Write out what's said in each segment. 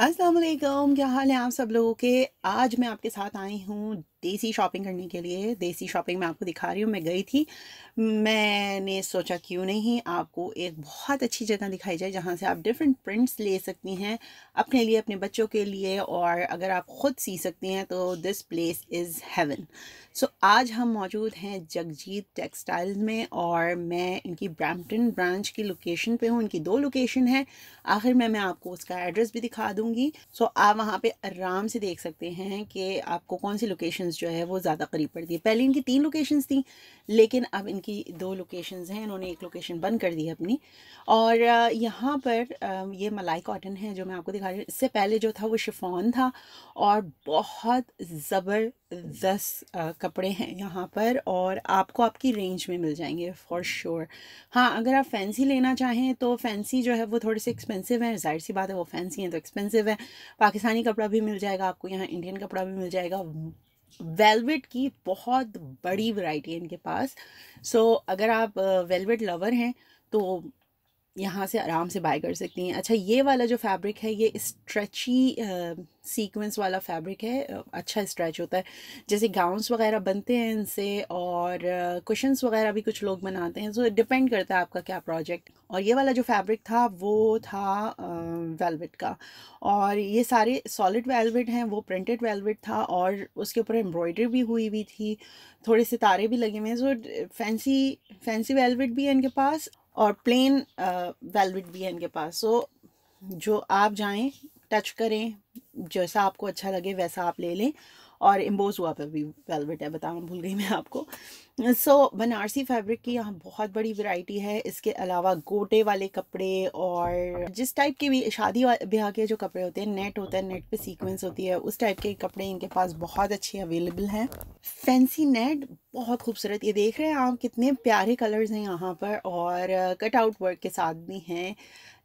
अस्सलाम वालेकुम, क्या हाल है आप सब लोगों के। आज मैं आपके साथ आई हूँ देसी शॉपिंग करने के लिए। देसी शॉपिंग मैं आपको दिखा रही हूँ। मैं गई थी, मैंने सोचा क्यों नहीं आपको एक बहुत अच्छी जगह दिखाई जाए जहाँ से आप डिफरेंट प्रिंट्स ले सकती हैं अपने लिए, अपने बच्चों के लिए, और अगर आप ख़ुद सी सकती हैं तो दिस प्लेस इज़ हेवन। सो आज हम मौजूद हैं जगजीत टेक्सटाइल्स में और मैं इनकी ब्रैम्पटन ब्रांच की लोकेशन पे हूँ। इनकी 2 लोकेशन है, आखिर में मैं आपको उसका एड्रेस भी दिखा दूंगी। सो आप वहाँ पे आराम से देख सकते हैं कि आपको कौन सी लोकेशंस जो है वो ज़्यादा करीब पड़ती है। पहले इनकी 3 लोकेशंस थी, लेकिन अब इनकी 2 लोकेशंस हैं। इन्होंने एक लोकेशन बंद कर दी है अपनी। और यहाँ पर ये मलाई कॉटन है जो मैं आपको दिखा रही हूँ। इससे पहले जो था वो शिफॉन था और बहुत ज़बरदस्त कपड़े हैं यहाँ पर, और आपको आपकी रेंज में मिल जाएंगे फॉर श्योर। हाँ, अगर आप फैंसी लेना चाहें तो फैंसी जो है वो थोड़े से एक्सपेंसिव है, जाहिर सी बात है, वो फैंसी हैं तो एक्सपेंसिव है। पाकिस्तानी कपड़ा भी मिल जाएगा आपको यहाँ, इंडियन कपड़ा भी मिल जाएगा। वेलवेट की बहुत बड़ी वैरायटी है इनके पास। सो अगर आप वेलवेट लवर हैं तो यहाँ से आराम से बाय कर सकती हैं। अच्छा, ये वाला जो फैब्रिक है ये स्ट्रेची सीक्वेंस वाला फैब्रिक है। अच्छा स्ट्रेच होता है, जैसे गाउन्स वगैरह बनते हैं इनसे, और कुशन्स वगैरह भी कुछ लोग बनाते हैं। सो डिपेंड करता है आपका क्या प्रोजेक्ट। और ये वाला जो फैब्रिक था वो था वेलवेट का, और ये सारे सॉलिड वेलवेट हैं, वो प्रिंटेड वेलवेट था और उसके ऊपर एम्ब्रॉयडरी भी हुई हुई थी, थोड़े सितारे भी लगे हुए हैं। सो फैंसी फैंसी वेलवेट भी है इनके पास और प्लेन वेलवेट भी है इनके पास। सो जो आप जाएं, टच करें, जैसा आपको अच्छा लगे वैसा आप ले लें। और एम्बोज हुआ पे भी वेलवेट है, बताना भूल गई मैं आपको। सो बनारसी फैब्रिक की यहाँ बहुत बड़ी वैरायटी है। इसके अलावा गोटे वाले कपड़े और जिस टाइप के भी शादी ब्याह के जो कपड़े होते हैं, नेट होता है, नेट पे सीक्वेंस होती है, उस टाइप के कपड़े इनके पास बहुत अच्छे अवेलेबल हैं। फैंसी नेट बहुत खूबसूरत, ये देख रहे हैं आप कितने प्यारे कलर्स हैं यहाँ पर, और कट आउट वर्क के साथ भी हैं।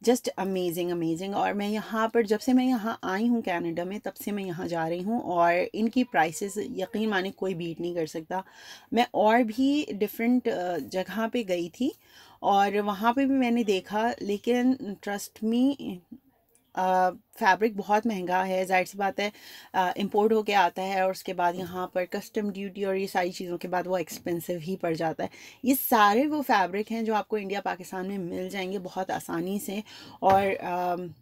Just amazing amazing. और मैं यहाँ पर जब से मैं यहाँ आई हूँ कनाडा में, तब से मैं यहाँ जा रही हूँ और इनकी प्राइसेस यकीन माने कोई बीट नहीं कर सकता। मैं और भी डिफरेंट जगह पे गई थी और वहाँ पे भी मैंने देखा, लेकिन ट्रस्ट मी फैब्रिक बहुत महंगा है, जाहिर सी बात है। इंपोर्ट होके आता है और उसके बाद यहाँ पर कस्टम ड्यूटी और ये सारी चीज़ों के बाद वो एक्सपेंसिव ही पड़ जाता है। ये सारे वो फैब्रिक हैं जो आपको इंडिया पाकिस्तान में मिल जाएंगे बहुत आसानी से। और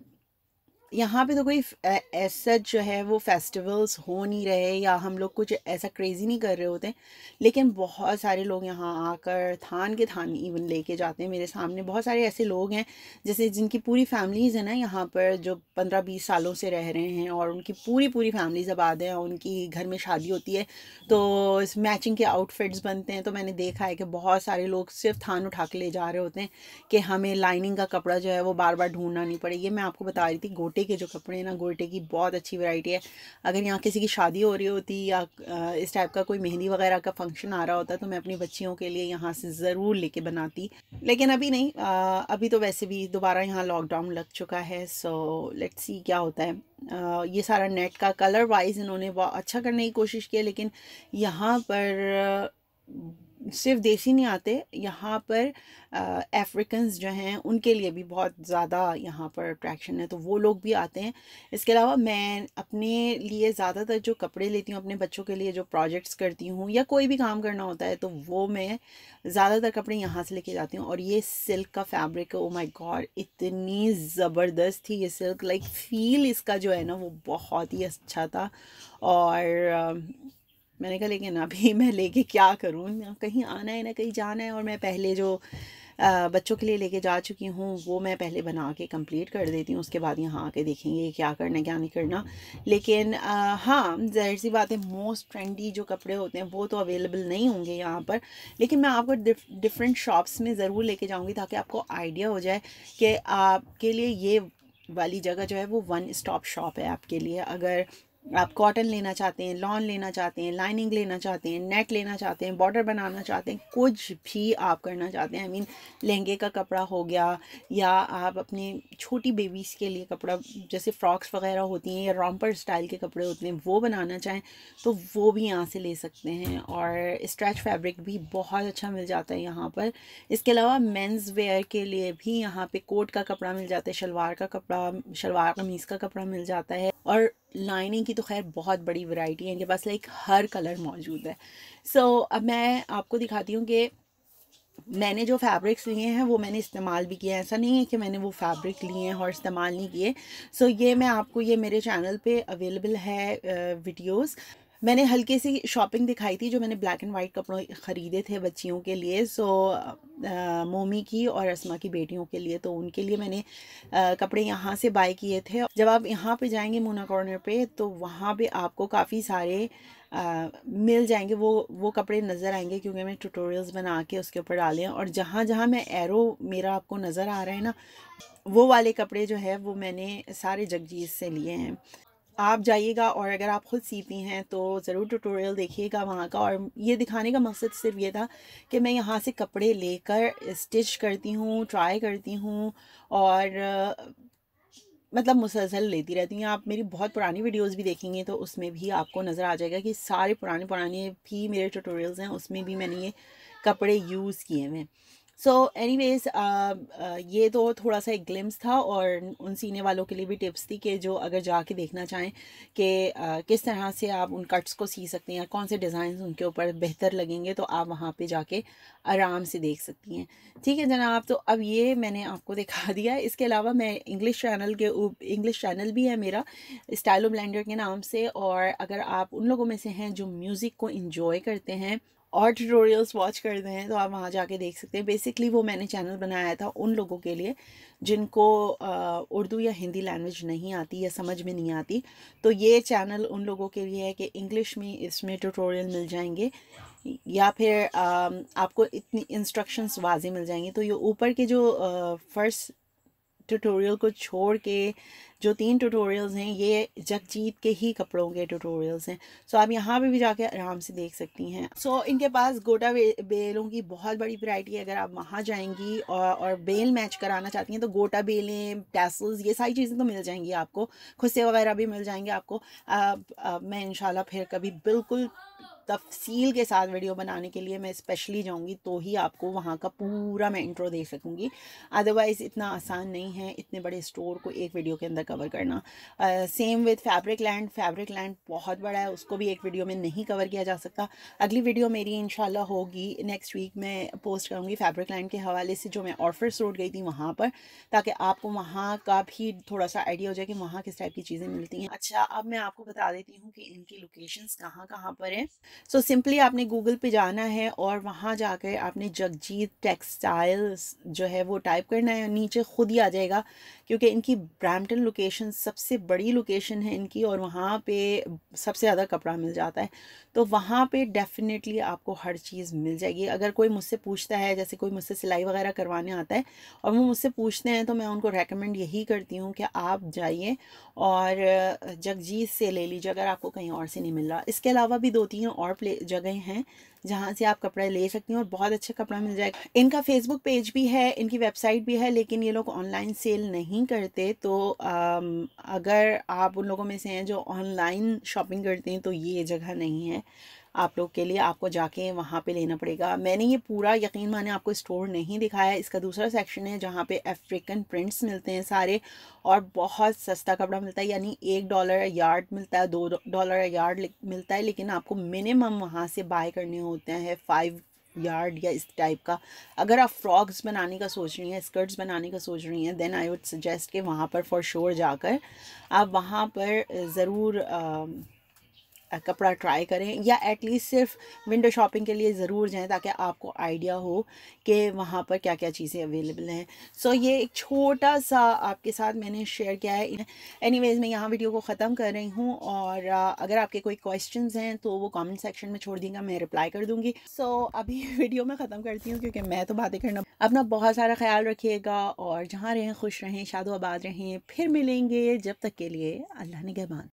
यहाँ पे तो कोई ऐसा जो है वो फेस्टिवल्स हो नहीं रहे, या हम लोग कुछ ऐसा क्रेजी नहीं कर रहे होते, लेकिन बहुत सारे लोग यहाँ आकर थान के थान इवन लेके जाते हैं। मेरे सामने बहुत सारे ऐसे लोग हैं जैसे जिनकी पूरी फैमिलीज़ है ना यहाँ पर, जो 15-20 सालों से रह रहे हैं और उनकी पूरी पूरी फैमिलीज आबाद हैं, उनकी घर में शादी होती है तो इस मैचिंग के आउटफिट्स बनते हैं। तो मैंने देखा है कि बहुत सारे लोग सिर्फ थान उठा के ले जा रहे होते हैं कि हमें लाइनिंग का कपड़ा जो है वो बार बार ढूंढना नहीं पड़े। ये मैं आपको बता रही थी, गोटे के जो कपड़े हैं ना, गोटे की बहुत अच्छी वैरायटी है। अगर यहाँ किसी की शादी हो रही होती या इस टाइप का कोई मेहंदी वगैरह का फंक्शन आ रहा होता तो मैं अपनी बच्चियों के लिए यहाँ से ज़रूर लेके बनाती, लेकिन अभी नहीं। अभी तो वैसे भी दोबारा यहाँ लॉकडाउन लग चुका है। सो लेट्स सी क्या होता है। ये सारा नेट का कलर वाइज इन्होंने बहुत अच्छा करने की कोशिश की है, लेकिन यहाँ पर सिर्फ देसी नहीं आते, यहाँ पर अफ्रीकन्स जो हैं उनके लिए भी बहुत ज़्यादा यहाँ पर अट्रैक्शन है, तो वो लोग भी आते हैं। इसके अलावा मैं अपने लिए ज़्यादातर जो कपड़े लेती हूँ, अपने बच्चों के लिए जो प्रोजेक्ट्स करती हूँ या कोई भी काम करना होता है, तो वो मैं ज़्यादातर कपड़े यहाँ से लेके जाती हूँ। और ये सिल्क का फैब्रिक है, ओ माय गॉड, इतनी ज़बरदस्त थी ये सिल्क। लाइक फील इसका जो है ना वो बहुत ही अच्छा था। और मैंने कहा लेकिन अभी मैं लेके क्या करूँ, कहीं आना है ना कहीं जाना है, और मैं पहले जो बच्चों के लिए लेके जा चुकी हूँ वो मैं पहले बना के कंप्लीट कर देती हूँ, उसके बाद यहाँ आके देखेंगे क्या करना है क्या नहीं करना। लेकिन हाँ, जाहिर सी बात है, मोस्ट ट्रेंडी जो कपड़े होते हैं वो तो अवेलेबल नहीं होंगे यहाँ पर, लेकिन मैं आपको डिफरेंट शॉप्स में ज़रूर लेके जाऊँगी ताकि आपको आइडिया हो जाए कि आपके लिए ये वाली जगह जो है वो वन स्टॉप शॉप है आपके लिए। अगर आप कॉटन लेना चाहते हैं, लॉन लेना चाहते हैं, लाइनिंग लेना चाहते हैं, नेट लेना चाहते हैं, बॉर्डर बनाना चाहते हैं, कुछ भी आप करना चाहते हैं, आई मीन लहंगे का कपड़ा हो गया, या आप अपने छोटी बेबीज़ के लिए कपड़ा जैसे फ्रॉक्स वगैरह होती हैं या रॉम्पर स्टाइल के कपड़े होते हैं वो बनाना चाहें तो वो भी यहाँ से ले सकते हैं। और स्ट्रेच फैब्रिक भी बहुत अच्छा मिल जाता है यहाँ पर। इसके अलावा मेंस वेयर के लिए भी यहाँ पे कोट का कपड़ा मिल जाता है, शलवार का कपड़ा, शलवार कमीज़ का कपड़ा मिल जाता है। और लाइनिंग की तो खैर बहुत बड़ी वैरायटी है इनके पास, लाइक हर कलर मौजूद है। अब मैं आपको दिखाती हूँ कि मैंने जो फैब्रिक्स लिए हैं वो मैंने इस्तेमाल भी किया है। ऐसा नहीं है कि मैंने वो फैब्रिक लिए हैं और इस्तेमाल नहीं किए। ये मैं आपको, ये मेरे चैनल पे अवेलेबल है वीडियोस। मैंने हल्की सी शॉपिंग दिखाई थी जो मैंने ब्लैक एंड वाइट कपड़े ख़रीदे थे बच्चियों के लिए। मोमी की और असमा की बेटियों के लिए, तो उनके लिए मैंने कपड़े यहाँ से बाय किए थे। जब आप यहाँ पे जाएंगे मोना कॉर्नर पे तो वहाँ पे आपको काफ़ी सारे मिल जाएंगे, वो कपड़े नज़र आएंगे क्योंकि मैं ट्यूटोरियल्स बना के उसके ऊपर डाले हैं। और जहाँ जहाँ मैं एरो मेरा आपको नज़र आ रहा है ना, वो वाले कपड़े जो है वो मैंने सारे जगजीत से लिए हैं। आप जाइएगा और अगर आप खुद सीती हैं तो ज़रूर ट्यूटोरियल देखिएगा वहाँ का। और ये दिखाने का मकसद सिर्फ ये था कि मैं यहाँ से कपड़े लेकर स्टिच करती हूँ, ट्राई करती हूँ और मतलब मुसलसल लेती रहती हैं। आप मेरी बहुत पुरानी वीडियोस भी देखेंगे तो उसमें भी आपको नज़र आ जाएगा कि सारे पुराने पुराने भी मेरे ट्यूटोरियल्स हैं, उसमें भी मैंने ये कपड़े यूज़ किए हुए हैं। एनीवेज ये तो थोड़ा सा एक ग्लिम्स था और उन सीने वालों के लिए भी टिप्स थी कि जो अगर जाके देखना चाहें कि किस तरह से आप उन कट्स को सी सकती हैं, कौन से डिज़ाइन उनके ऊपर बेहतर लगेंगे, तो आप वहाँ पे जाके आराम से देख सकती हैं। ठीक है जनाब, तो अब ये मैंने आपको दिखा दिया है। इसके अलावा मैं इंग्लिश चैनल भी है मेरा, स्टाइलो ब्लेंडर के नाम से। और अगर आप उन लोगों में से हैं जो म्यूज़िक को इंजॉय करते हैं और ट्यूटोरियल्स वॉच करते हैं तो आप वहाँ जाके देख सकते हैं। बेसिकली वो मैंने चैनल बनाया था उन लोगों के लिए जिनको उर्दू या हिंदी लैंग्वेज नहीं आती या समझ में नहीं आती। तो ये चैनल उन लोगों के लिए है कि इंग्लिश में इसमें ट्यूटोरियल मिल जाएंगे या फिर आपको इतनी इंस्ट्रक्शंस वाज़े मिल जाएंगी। तो ये ऊपर के जो फर्स्ट ट्यूटोरियल को छोड़ के जो 3 ट्यूटोरियल्स हैं ये जगजीत के ही कपड़ों के ट्यूटोरियल्स हैं। आप यहाँ पे भी जाके आराम से देख सकती हैं। इनके पास गोटा बेलों की बहुत बड़ी वैरायटी है। अगर आप वहाँ जाएंगी और बेल मैच कराना चाहती हैं तो गोटा बेलें, टैसल्स, ये सारी चीज़ें तो मिल जाएंगी आपको, खुस्से वगैरह भी मिल जाएंगे आपको। मैं इंशाल्लाह फिर कभी बिल्कुल तफसील के साथ वीडियो बनाने के लिए मैं स्पेशली जाऊंगी तो ही आपको वहाँ का पूरा मैं इंट्रो दे सकूंगी। अदरवाइज़ इतना आसान नहीं है इतने बड़े स्टोर को एक वीडियो के अंदर कवर करना। सेम विद फैब्रिक लैंड बहुत बड़ा है, उसको भी एक वीडियो में नहीं कवर किया जा सकता। अगली वीडियो मेरी इंशाल्लाह होगी नेक्स्ट वीक, मैं पोस्ट करूँगी फैब्रिक लैंड के हवाले से जो मैं ऑर्फर्स रोड गई थी वहाँ पर, ताकि आपको वहाँ का भी थोड़ा सा आइडिया हो जाए कि वहाँ किस टाइप की चीज़ें मिलती हैं। अच्छा, अब मैं आपको बता देती हूँ कि इनकी लोकेशंस कहाँ कहाँ पर हैं। सिंपली आपने गूगल पे जाना है और वहाँ जाकर आपने जगजीत टेक्सटाइल्स जो है वो टाइप करना है, नीचे खुद ही आ जाएगा क्योंकि इनकी ब्रैम्पटन लोकेशन सबसे बड़ी लोकेशन है इनकी और वहाँ पे सबसे ज़्यादा कपड़ा मिल जाता है। तो वहाँ पे डेफिनेटली आपको हर चीज़ मिल जाएगी। अगर कोई मुझसे पूछता है, जैसे कोई मुझसे सिलाई वगैरह करवाने आता है और वो मुझसे पूछते हैं, तो मैं उनको रेकमेंड यही करती हूँ कि आप जाइए और जगजीत से ले लीजिए अगर आपको कहीं और से नहीं मिल रहा। इसके अलावा भी 2-3 और जगह हैं जहाँ से आप कपड़ा ले सकती हैं और बहुत अच्छा कपड़ा मिल जाएगा। इनका फेसबुक पेज भी है, इनकी वेबसाइट भी है, लेकिन ये लोग ऑनलाइन सेल नहीं करते। अगर आप उन लोगों में से हैं जो ऑनलाइन शॉपिंग करते हैं तो ये जगह नहीं है आप लोग के लिए, आपको जाके वहाँ पे लेना पड़ेगा। मैंने ये पूरा यकीन माने आपको स्टोर नहीं दिखाया। इसका दूसरा सेक्शन है जहाँ पे अफ्रीकन प्रिंट्स मिलते हैं सारे और बहुत सस्ता कपड़ा मिलता है, यानी $1 यार्ड मिलता है, $2 यार्ड मिलता है, लेकिन आपको मिनिमम वहाँ से बाय करने होते हैं 5 यार्ड या इस टाइप का। अगर आप फ्रॉक्स बनाने का सोच रही हैं, स्कर्ट्स बनाने का सोच रही हैं, देन आई वुड सजेस्ट कि वहाँ पर फॉर श्योर जाकर आप वहाँ पर ज़रूर कपड़ा ट्राई करें या एटलीस्ट सिर्फ विंडो शॉपिंग के लिए ज़रूर जाएं ताकि आपको आइडिया हो कि वहाँ पर क्या क्या चीज़ें अवेलेबल हैं। ये एक छोटा सा आपके साथ मैंने शेयर किया है। एनीवेज मैं यहाँ वीडियो को ख़त्म कर रही हूँ और अगर आपके कोई क्वेश्चंस हैं तो वो कमेंट सेक्शन में छोड़ दीजिएगा, मैं रिप्लाई कर दूँगी। अभी वीडियो में ख़त्म करती हूँ क्योंकि मैं तो बातें करना। अपना बहुत सारा ख्याल रखिएगा और जहाँ रहें खुश रहें, शादो आबाद रहें। फिर मिलेंगे, जब तक के लिए अल्लाह निगहबान।